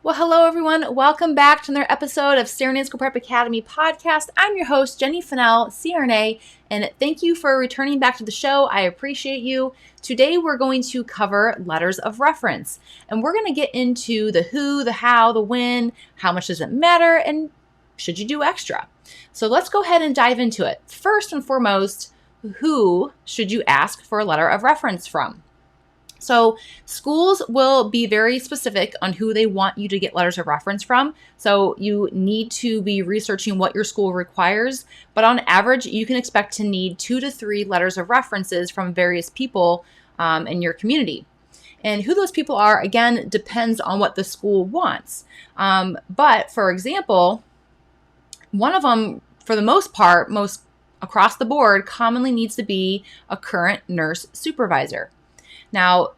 Well, hello everyone. Welcome back to another episode of CRNA School Prep Academy podcast. I'm your host, Jenny Fennell, CRNA, and thank you for returning back to the show. I appreciate you. Today we're going to cover letters of reference, and we're going to get into the who, the how, the when, how much does it matter, and should you do extra? So let's go ahead and dive into it. First and foremost, who should you ask for a letter of reference from? So schools will be very specific on who they want you to get letters of reference from. So you need to be researching what your school requires. But on average, you can expect to need 2 to 3 letters of references from various people in your community. And who those people are, again, depends on what the school wants. But for example, one of them, for the most part, most across the board, commonly needs to be a current nurse supervisor. Now,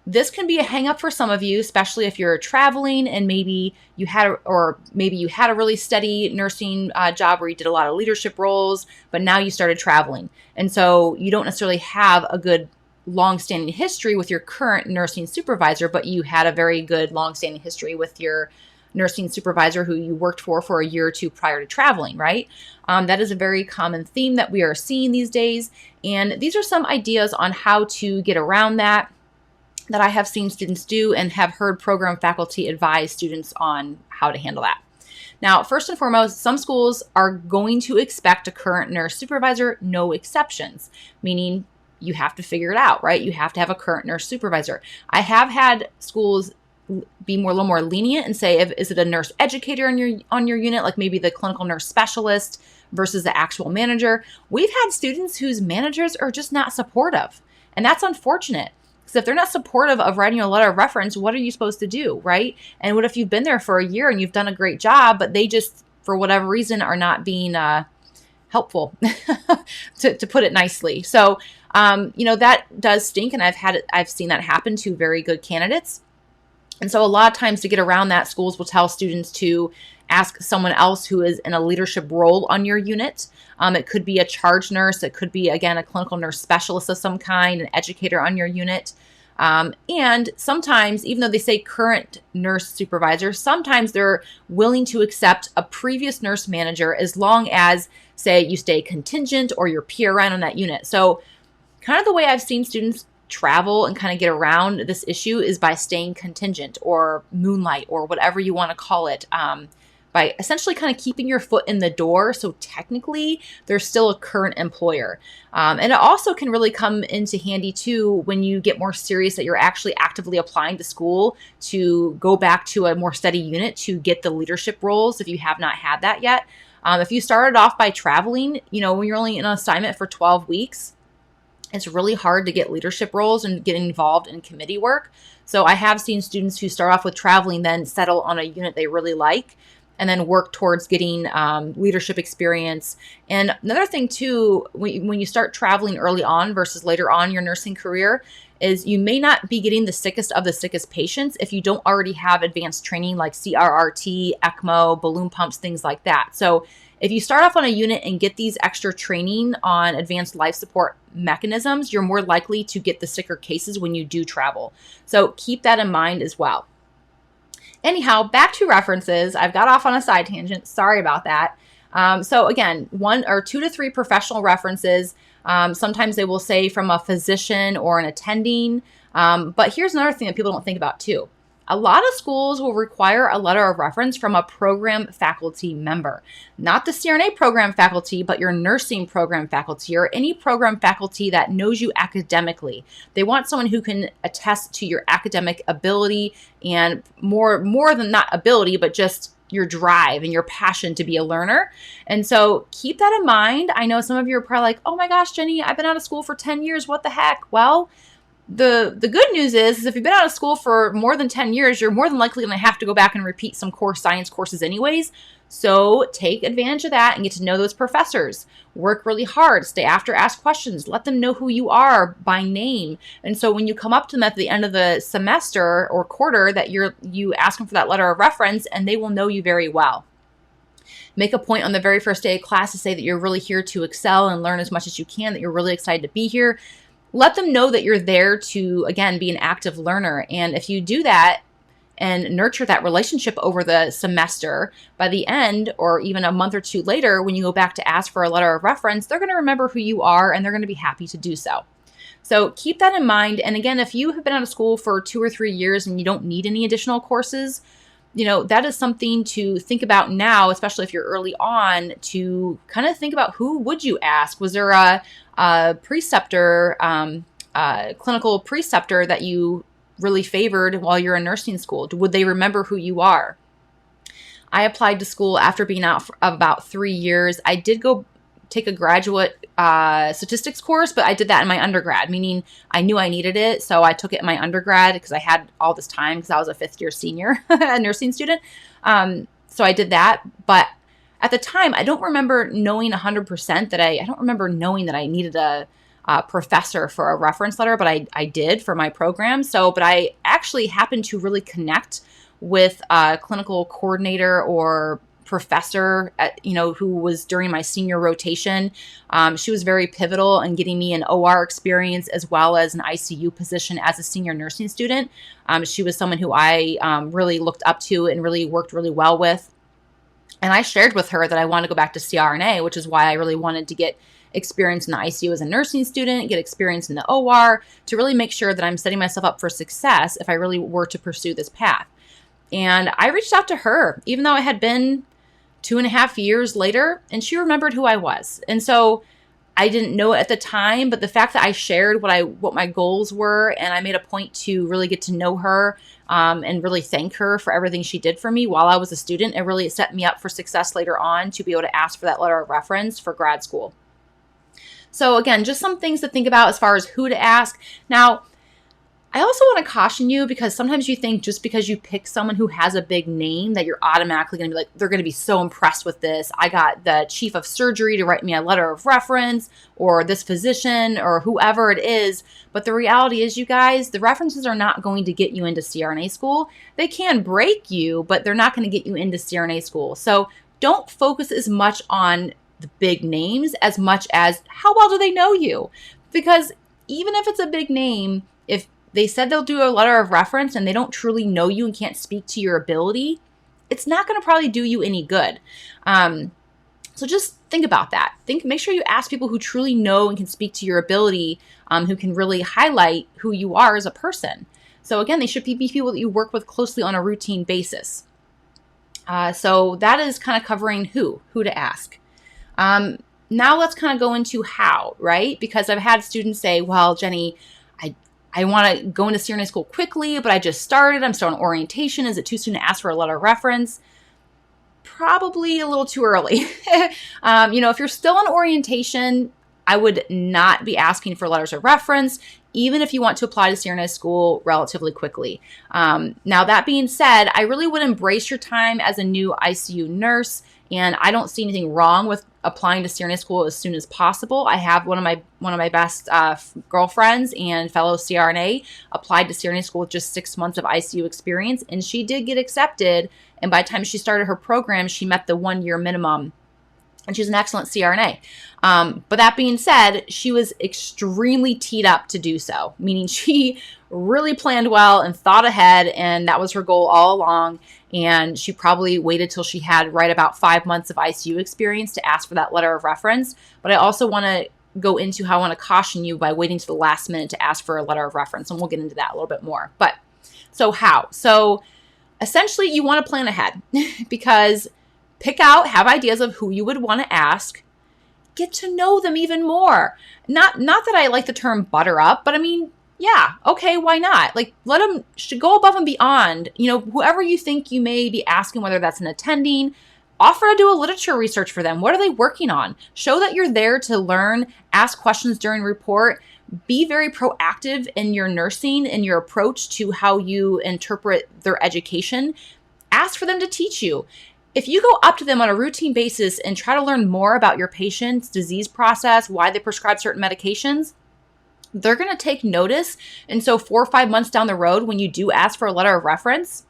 this can be a hang up for some of you, especially if you're traveling and maybe you had a really steady nursing job where you did a lot of leadership roles, but now you started traveling. And so you don't necessarily have a good long-standing history with your current nursing supervisor, but you had a very good long-standing history with your nursing supervisor who you worked for a year or two prior to traveling, right? That is a very common theme that we are seeing these days. And these are some ideas on how to get around that I have seen students do and have heard program faculty advise students on how to handle that. Now, first and foremost, some schools are going to expect a current nurse supervisor, no exceptions, meaning you have to figure it out, right? You have to have a current nurse supervisor. I have had schools be a little more lenient and say, is it a nurse educator on your unit, like maybe the clinical nurse specialist versus the actual manager? We've had students whose managers are just not supportive, and that's unfortunate. Because if they're not supportive of writing a letter of reference, what are you supposed to do, right? And what if you've been there for a year and you've done a great job, but they just, for whatever reason, are not being helpful, to put it nicely. So, that does stink, and I've seen that happen to very good candidates. And so a lot of times to get around that, schools will tell students to ask someone else who is in a leadership role on your unit. It could be a charge nurse. It could be, again, a clinical nurse specialist of some kind, an educator on your unit. And sometimes, even though they say current nurse supervisor, sometimes they're willing to accept a previous nurse manager as long as, say, you stay contingent or you're PRN on that unit. So kind of the way I've seen students travel and kind of get around this issue is by staying contingent or moonlight or whatever you want to call it, by essentially kind of keeping your foot in the door. So technically they're still a current employer. And it also can really come into handy too when you get more serious that you're actually actively applying to school to go back to a more steady unit to get the leadership roles if you have not had that yet. If you started off by traveling, when you're only in an assignment for 12 weeks, it's really hard to get leadership roles and get involved in committee work. So I have seen students who start off with traveling, then settle on a unit they really like, and then work towards getting leadership experience. And another thing too, when you start traveling early on versus later on in your nursing career, is you may not be getting the sickest of the sickest patients if you don't already have advanced training like CRRT, ECMO, balloon pumps, things like that. So if you start off on a unit and get these extra training on advanced life support mechanisms, you're more likely to get the sicker cases when you do travel. So keep that in mind as well. Anyhow, back to references. I've got off on a side tangent. Sorry about that. So again, 1 or 2 to 3 professional references. Sometimes they will say from a physician or an attending. But here's another thing that people don't think about too. A lot of schools will require a letter of reference from a program faculty member, not the CRNA program faculty, but your nursing program faculty or any program faculty that knows you academically. They want someone who can attest to your academic ability and more than not ability, but just your drive and your passion to be a learner. And so keep that in mind. I know some of you are probably like, oh my gosh, Jenny, I've been out of school for 10 years. What the heck? Well, the good news is if you've been out of school for more than 10 years, you're more than likely going to have to go back and repeat some core science courses anyways. So take advantage of that and get to know those professors. Work really hard. Stay after, ask questions. Let them know who you are by name. And so when you come up to them at the end of the semester or quarter, that you ask them for that letter of reference, and they will know you very well. Make a point on the very first day of class to say that you're really here to excel and learn as much as you can, that you're really excited to be here. Let them know that you're there to, again, be an active learner. And if you do that, and nurture that relationship over the semester, by the end, or even a month or two later, when you go back to ask for a letter of reference, they're going to remember who you are and they're going to be happy to do so. So keep that in mind. And again, if you have been out of school for 2 or 3 years and you don't need any additional courses, that is something to think about now, especially if you're early on, to kind of think about who would you ask. Was there a preceptor, clinical preceptor that you really favored while you're in nursing school? Would they remember who you are? I applied to school after being out for about 3 years. I did go take a graduate statistics course, but I did that in my undergrad, meaning I knew I needed it. So I took it in my undergrad because I had all this time because I was a 5th-year senior nursing student. So I did that. But at the time, I don't remember knowing 100% that I don't remember knowing that I needed a professor for a reference letter, but I did for my program. But I actually happened to really connect with a clinical coordinator or professor who was during my senior rotation. She was very pivotal in getting me an OR experience as well as an ICU position as a senior nursing student. She was someone who I really looked up to and really worked really well with. And I shared with her that I wanted to go back to CRNA, which is why I really wanted to get experience in the ICU as a nursing student, get experience in the OR, to really make sure that I'm setting myself up for success if I really were to pursue this path. And I reached out to her, even though it had been 2.5 years later, and she remembered who I was. And so I didn't know it at the time, but the fact that I shared what my goals were, and I made a point to really get to know her and really thank her for everything she did for me while I was a student, it really set me up for success later on to be able to ask for that letter of reference for grad school. So again, just some things to think about as far as who to ask. Now, I also want to caution you, because sometimes you think just because you pick someone who has a big name that you're automatically going to be like, they're going to be so impressed with this. I got the chief of surgery to write me a letter of reference, or this physician, or whoever it is. But the reality is, you guys, the references are not going to get you into CRNA school. They can break you, but they're not going to get you into CRNA school. So don't focus as much on the big names as much as how well do they know you? Because even if it's a big name, if they said they'll do a letter of reference and they don't truly know you and can't speak to your ability, it's not going to probably do you any good. So just think about that. Make sure you ask people who truly know and can speak to your ability, who can really highlight who you are as a person. So again, they should be people that you work with closely on a routine basis. So that is kind of covering who to ask. Now let's kind of go into how, right? Because I've had students say, well, Jenny, I want to go into CRNA school quickly, but I just started. I'm still on orientation. Is it too soon to ask for a letter of reference? Probably a little too early. If you're still on orientation, I would not be asking for letters of reference, even if you want to apply to CRNA school relatively quickly. Now, that being said, I really would embrace your time as a new ICU nurse, and I don't see anything wrong with applying to CRNA school as soon as possible. I have one of my best girlfriends and fellow CRNA applied to CRNA school with just 6 months of ICU experience, and she did get accepted. And by the time she started her program, she met the 1-year minimum. And she's an excellent CRNA. But that being said, she was extremely teed up to do so, meaning she really planned well and thought ahead, and that was her goal all along. And she probably waited till she had right about 5 months of ICU experience to ask for that letter of reference. But I also want to go into how I want to caution you by waiting to the last minute to ask for a letter of reference, and we'll get into that a little bit more. But so how? So essentially, you want to plan ahead because have ideas of who you would want to ask, get to know them even more. Not that I like the term butter up, but I mean, yeah, okay, why not? Like, let them go above and beyond. Whoever you think you may be asking, whether that's an attending, offer to do a literature research for them. What are they working on? Show that you're there to learn, ask questions during report, be very proactive in your nursing and your approach to how you interpret their education. Ask for them to teach you. If you go up to them on a routine basis and try to learn more about your patient's disease process, why they prescribe certain medications, they're going to take notice. And so 4 or 5 months down the road, when you do ask for a letter of reference,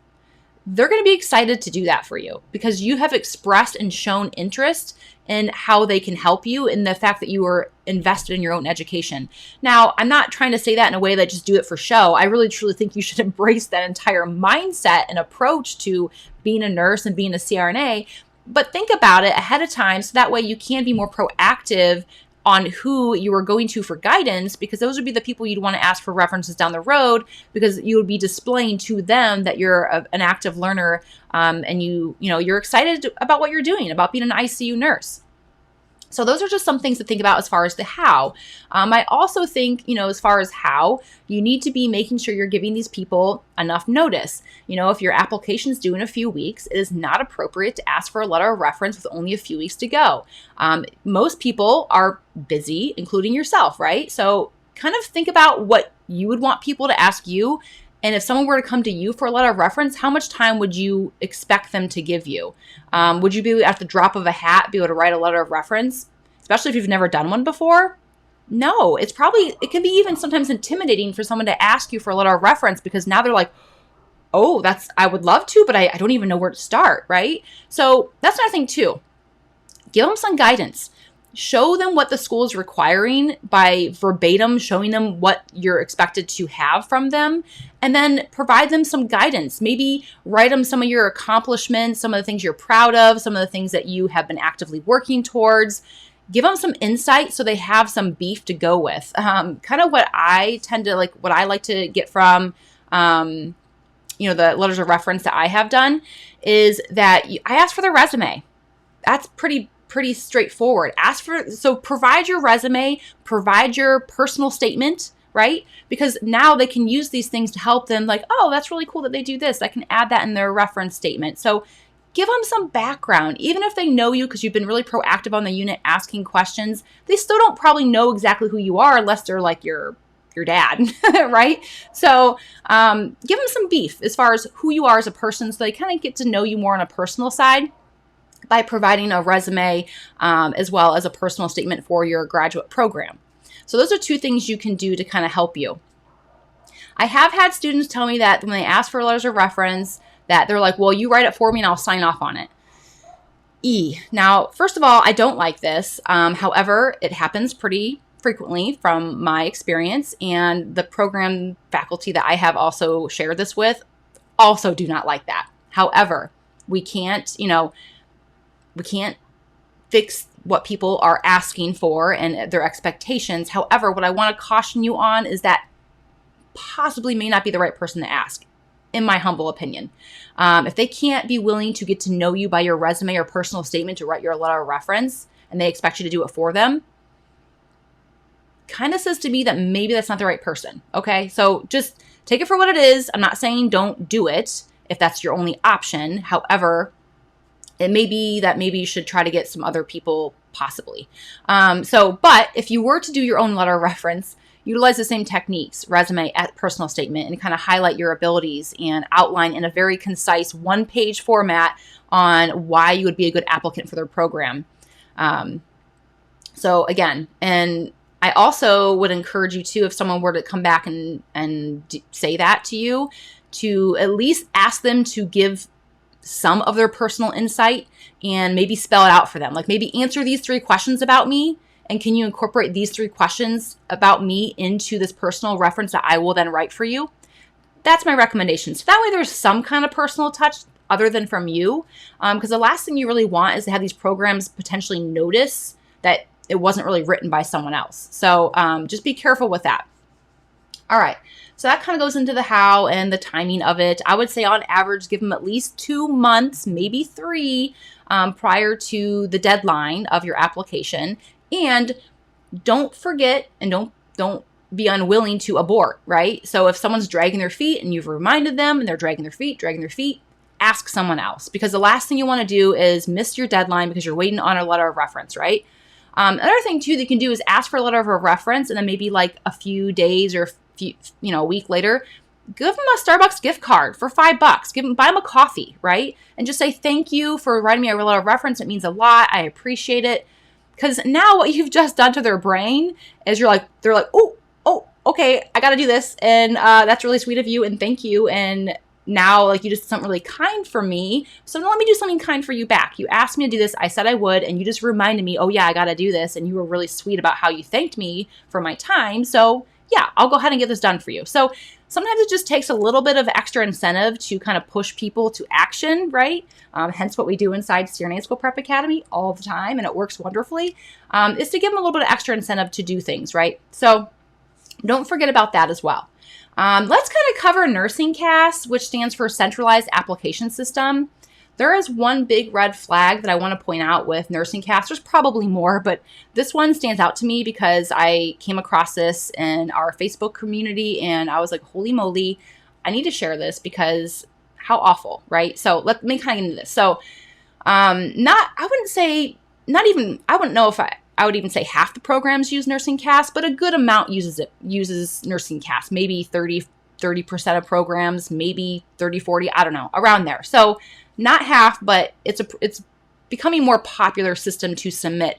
they're going to be excited to do that for you because you have expressed and shown interest in how they can help you in the fact that you are invested in your own education. Now, I'm not trying to say that in a way that just do it for show. I really truly think you should embrace that entire mindset and approach to being a nurse and being a CRNA, but think about it ahead of time so that way you can be more proactive on who you are going to for guidance, because those would be the people you'd want to ask for references down the road, because you would be displaying to them that you're an active learner, and you're excited about what you're doing, about being an ICU nurse. So those are just some things to think about as far as the how. I also think, as far as how, you need to be making sure you're giving these people enough notice. If your application is due in a few weeks, it is not appropriate to ask for a letter of reference with only a few weeks to go. Most people are busy, including yourself, right? So kind of think about what you would want people to ask you. And if someone were to come to you for a letter of reference, how much time would you expect them to give you? Would you be at the drop of a hat, be able to write a letter of reference, especially if you've never done one before? No, it can be even sometimes intimidating for someone to ask you for a letter of reference, because now they're like, oh, I would love to, but I don't even know where to start, right? So that's another thing too. Give them some guidance. Show them what the school is requiring by verbatim showing them what you're expected to have from them, and then provide them some guidance. Maybe write them some of your accomplishments, some of the things you're proud of, some of the things that you have been actively working towards. Give them some insight so they have some beef to go with. Kind of what I like to get from, the letters of reference that I have done is that I ask for their resume. That's pretty straightforward. Provide your resume, provide your personal statement, right? Because now they can use these things to help them, like, oh, that's really cool that they do this. I can add that in their reference statement. So give them some background. Even if they know you because you've been really proactive on the unit asking questions, they still don't probably know exactly who you are unless they're like your dad, right? So give them some beef as far as who you are as a person, so they kind of get to know you more on a personal side, by providing a resume as well as a personal statement for your graduate program. So those are two things you can do to kind of help you. I have had students tell me that when they ask for letters of reference, that they're like, well, you write it for me and I'll sign off on it. Now, first of all, I don't like this. However, it happens pretty frequently from my experience, and the program faculty that I have also shared this with also do not like that. However, we can't fix what people are asking for and their expectations. However, what I want to caution you on is that possibly may not be the right person to ask, in my humble opinion. If they can't be willing to get to know you by your resume or personal statement to write your letter of reference, and they expect you to do it for them, kind of says to me that maybe that's not the right person. Okay, so just take it for what it is. I'm not saying don't do it if that's your only option. However, it may be that maybe you should try to get some other people possibly. But if you were to do your own letter of reference, utilize the same techniques, resume, personal statement, and kind of highlight your abilities and outline in a very concise one-page format on why you would be a good applicant for their program. So again, and I also would encourage you too, if someone were to come back and say that to you, to at least ask them to give some of their personal insight and maybe spell it out for them. Like, maybe answer these 3 questions about me, and can you incorporate these 3 questions about me into this personal reference that I will then write for you? That's my recommendation. So that way there's some kind of personal touch other than from you. Because the last thing you really want is to have these programs potentially notice that it wasn't really written by someone else. So just be careful with that. All right. So that kind of goes into the how and the timing of it. I would say on average, give them at least 2 months, maybe 3, prior to the deadline of your application. And don't forget, and don't be unwilling to abort, right? So if someone's dragging their feet and you've reminded them and they're dragging their feet, ask someone else, because the last thing you want to do is miss your deadline because you're waiting on a letter of reference, right? Another thing too that you can do is ask for a letter of reference, and then maybe like a few days or a week later, give them a Starbucks gift card for $5. Buy them a coffee, right? And just say, thank you for writing me a letter of reference. It means a lot. I appreciate it. Because now what you've just done to their brain is they're like, oh, okay, I got to do this. And that's really sweet of you. And thank you. And now like you just did something really kind for me. So now let me do something kind for you back. You asked me to do this. I said I would, and you just reminded me, oh yeah, I got to do this. And you were really sweet about how you thanked me for my time. So yeah, I'll go ahead and get this done for you. So sometimes it just takes a little bit of extra incentive to kind of push people to action, right? Hence what we do inside CRNA School Prep Academy all the time, and it works wonderfully, is to give them a little bit of extra incentive to do things, right? So don't forget about that as well. Let's kind of cover Nursingcast, which stands for Centralized Application System. There is one big red flag that I want to point out with Nursingcast. There's probably more, but this one stands out to me because I came across this in our Facebook community and I was like, holy moly, I need to share this because how awful, right? So let me kind of get into this. So I wouldn't know if I would even say half the programs use Nursingcast, but a good amount uses Nursingcast, maybe 30% of programs, maybe 30, 40, I don't know, around there. So not half, but it's becoming more popular system to submit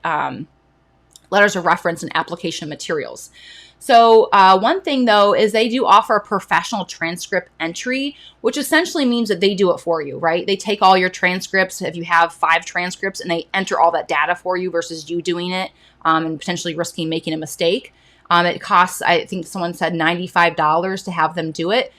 letters of reference and application materials. So one thing though is they do offer a professional transcript entry, which essentially means that they do it for you, right? They take all your transcripts, if you have 5 transcripts, and they enter all that data for you versus you doing it and potentially risking making a mistake. It costs, I think someone said $95 to have them do it.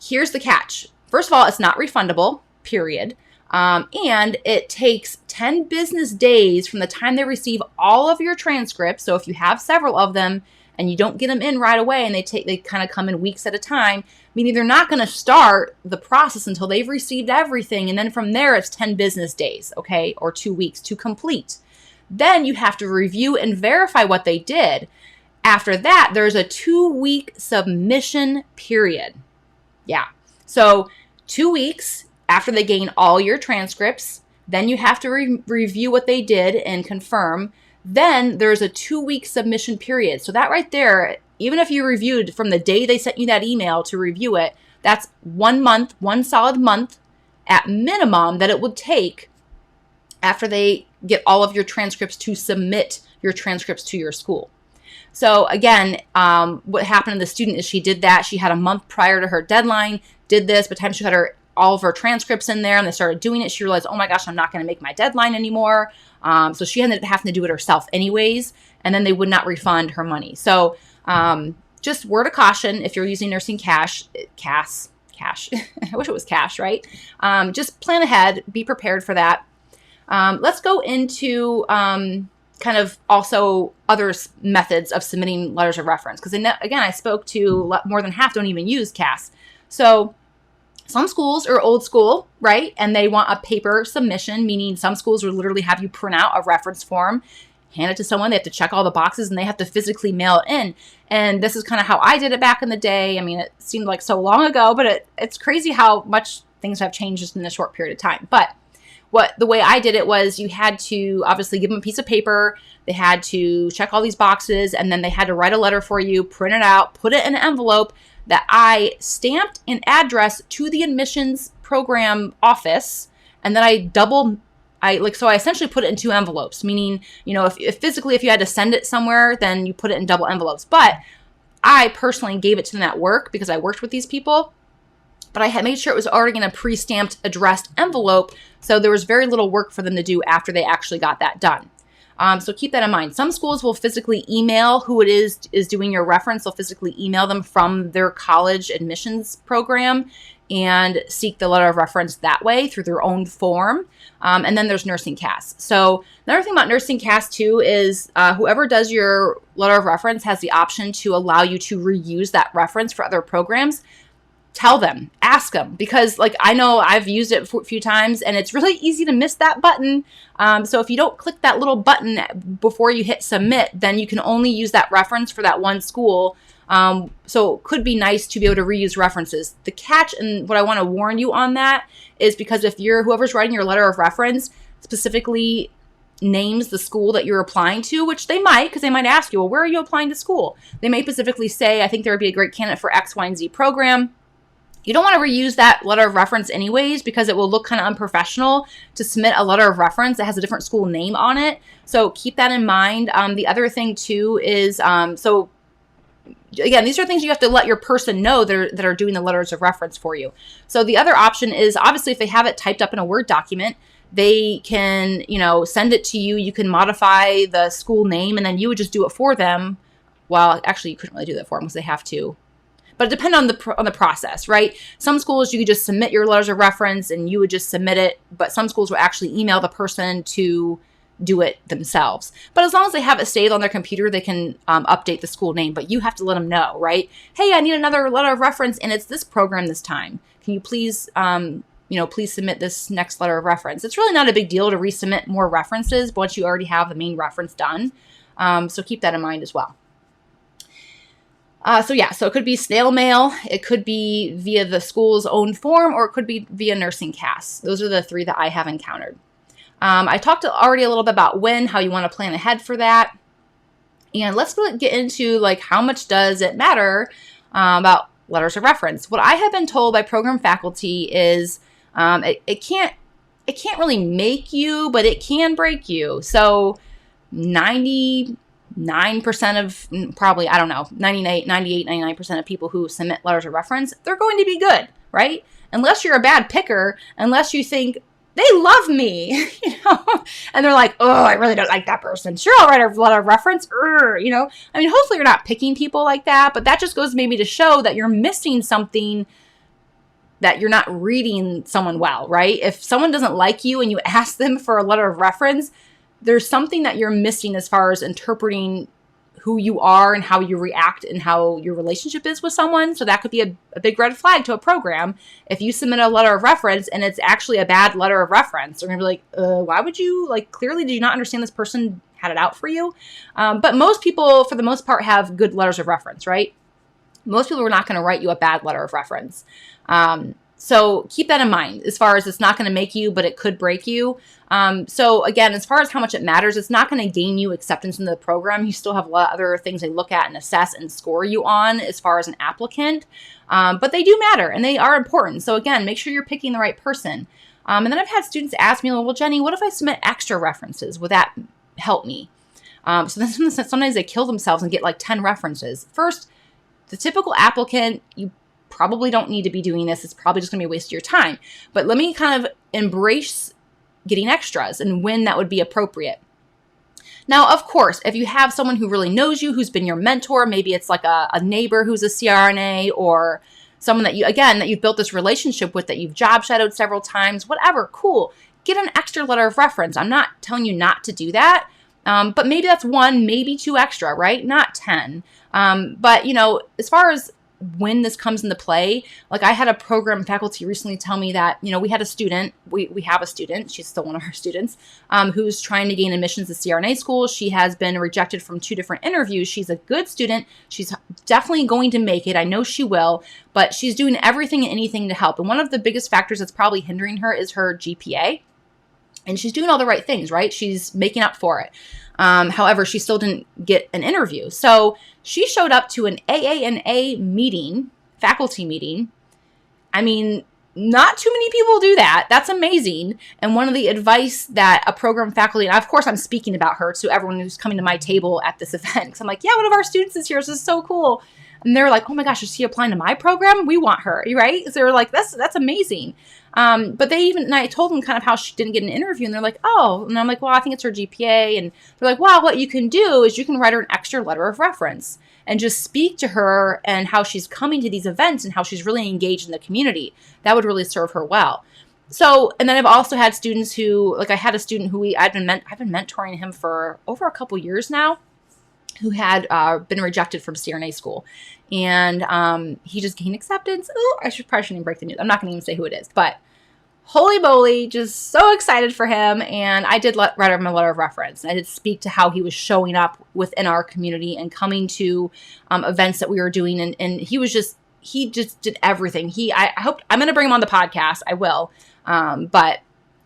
Here's the catch. First of all, it's not refundable, period. And it takes 10 business days from the time they receive all of your transcripts. So if you have several of them and you don't get them in right away and they kind of come in weeks at a time, meaning they're not going to start the process until they've received everything. And then from there, it's 10 business days, okay, or 2 weeks to complete. Then you have to review and verify what they did. After that, there's a 2-week submission period. Yeah. So 2 weeks after they gain all your transcripts, then you have to review what they did and confirm. Then there's a 2-week submission period. So that right there, even if you reviewed from the day they sent you that email to review it, that's 1 month, one solid month at minimum that it would take after they get all of your transcripts to submit your transcripts to your school. So again, what happened to the student is she did that. She had a month prior to her deadline, did this, by the time she had all of her transcripts in there and they started doing it, she realized, oh my gosh, I'm not going to make my deadline anymore. So she ended up having to do it herself anyways, and then they would not refund her money. So just word of caution, if you're using Nursingcast, I wish it was cash, right? Just plan ahead, be prepared for that. Let's go into kind of also other methods of submitting letters of reference. Because again, I spoke to more than half don't even use CAS. So some schools are old school, right? And they want a paper submission, meaning some schools will literally have you print out a reference form, hand it to someone, they have to check all the boxes, and they have to physically mail it in. And this is kind of how I did it back in the day. I mean, it seemed like so long ago, but it's crazy how much things have changed just in a short period of time. But the way I did it was you had to obviously give them a piece of paper, they had to check all these boxes, and then they had to write a letter for you, print it out, put it in an envelope that I stamped and addressed to the admissions program office, and then so I essentially put it in 2 envelopes, meaning, if physically, if you had to send it somewhere, then you put it in double envelopes. But I personally gave it to them at work because I worked with these people, but I had made sure it was already in a pre-stamped addressed envelope, so there was very little work for them to do after they actually got that done. So keep that in mind. Some schools will physically email who it is doing your reference. They'll physically email them from their college admissions program and seek the letter of reference that way through their own form. And then there's Nursingcast. So another thing about Nursingcast too is whoever does your letter of reference has the option to allow you to reuse that reference for other programs. Tell them, ask them, because I know I've used it a few times and it's really easy to miss that button. So if you don't click that little button before you hit submit, then you can only use that reference for that one school. So it could be nice to be able to reuse references. The catch, and what I want to warn you on that, is because if whoever's writing your letter of reference specifically names the school that you're applying to, which they might, because they might ask you, well, where are you applying to school? They may specifically say, I think there would be a great candidate for X, Y, and Z program. You don't want to reuse that letter of reference anyways, because it will look kind of unprofessional to submit a letter of reference that has a different school name on it. So keep that in mind. The other thing too is, so again, these are things you have to let your person know that are doing the letters of reference for you. So the other option is, obviously, if they have it typed up in a Word document, they can, send it to you. You can modify the school name, and then you would just do it for them. Well, actually, you couldn't really do that for them because they have to. But it depends on the process, right? Some schools, you could just submit your letters of reference and you would just submit it. But some schools will actually email the person to do it themselves. But as long as they have it saved on their computer, they can update the school name. But you have to let them know, right? Hey, I need another letter of reference, and it's this program this time. Can you please, please submit this next letter of reference? It's really not a big deal to resubmit more references once you already have the main reference done. So keep that in mind as well. So it could be snail mail, it could be via the school's own form, or it could be via Nursingcast. Those are the 3 that I have encountered. I talked already a little bit about how you want to plan ahead for that. And let's get into how much does it matter about letters of reference. What I have been told by program faculty is it can't really make you, but it can break you. So 99% of probably, 99% of people who submit letters of reference, they're going to be good, right? Unless you're a bad picker, unless you think, they love me, and they're like, oh, I really don't like that person. Sure, I'll write a letter of reference. Hopefully you're not picking people like that, but that just goes maybe to show that you're missing something, that you're not reading someone well, right? If someone doesn't like you and you ask them for a letter of reference, there's something that you're missing as far as interpreting who you are and how you react and how your relationship is with someone. So that could be a big red flag to a program. If you submit a letter of reference and it's actually a bad letter of reference, they're going to be like, why would you, clearly did you not understand this person had it out for you? But most people, for the most part, have good letters of reference, right? Most people are not going to write you a bad letter of reference. So keep that in mind as far as it's not going to make you, but it could break you. So again, as far as how much it matters, it's not going to gain you acceptance into the program. You still have a lot of other things they look at and assess and score you on as far as an applicant. But they do matter and they are important. So again, make sure you're picking the right person. And then I've had students ask me, well, Jenny, what if I submit extra references? Would that help me? So then sometimes they kill themselves and get 10 references. First, the typical applicant, you probably don't need to be doing this. It's probably just going to be a waste of your time. But let me kind of embrace getting extras and when that would be appropriate. Now, of course, if you have someone who really knows you, who's been your mentor, maybe it's a neighbor who's a CRNA or someone that you've built this relationship with, that you've job shadowed several times, whatever, cool. Get an extra letter of reference. I'm not telling you not to do that. But maybe that's 1, maybe 2 extra, right? Not 10. But as far as when this comes into play, I had a program faculty recently tell me that, we had a student, we have a student, she's still one of our students, who's trying to gain admissions to CRNA school. She has been rejected from 2 different interviews. She's a good student. She's definitely going to make it. I know she will, but she's doing everything and anything to help. And one of the biggest factors that's probably hindering her is her GPA. And she's doing all the right things, right? She's making up for it. However, she still didn't get an interview. So she showed up to an AANA meeting, faculty meeting. Not too many people do that. That's amazing. And one of the advice that a program faculty, and of course I'm speaking about her to everyone who's coming to my table at this event, because I'm like, yeah, one of our students is here. This is so cool. And they're like, oh my gosh, is she applying to my program? We want her, right? So they're like, that's amazing. But and I told them kind of how she didn't get an interview, and they're like, oh, and I'm like, well, I think it's her GPA. And they're like, well, what you can do is you can write her an extra letter of reference and just speak to her and how she's coming to these events and how she's really engaged in the community. That would really serve her well. So, and then I've also had students who, I had a student who I've been mentoring him for over a couple years now, who had been rejected from CRNA school. And he just gained acceptance. Oh, I probably shouldn't even break the news. I'm not going to even say who it is. But holy moly, just so excited for him. And I did write him a letter of reference. I did speak to how he was showing up within our community and coming to events that we were doing. And he just did everything. I hope, I'm going to bring him on the podcast. I will. But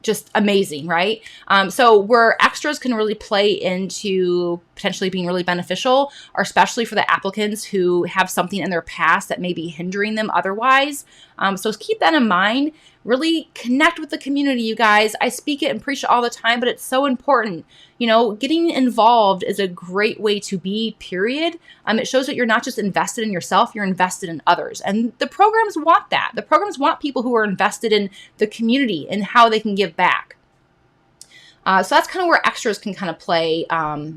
just amazing, right? So where extras can really play into potentially being really beneficial, or especially for the applicants who have something in their past that may be hindering them otherwise. So keep that in mind. Really connect with the community, you guys. I speak it and preach it all the time, but it's so important. You know, getting involved is a great way to be, period. It shows that you're not just invested in yourself, you're invested in others. And the programs want that. The programs want people who are invested in the community and how they can give back. So that's kind of where extras can kind of play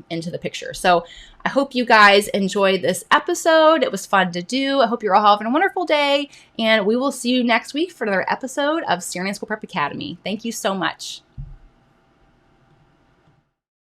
into the picture. So I hope you guys enjoyed this episode. It was fun to do. I hope you're all having a wonderful day, and we will see you next week for another episode of CRNA School Prep Academy. Thank you so much.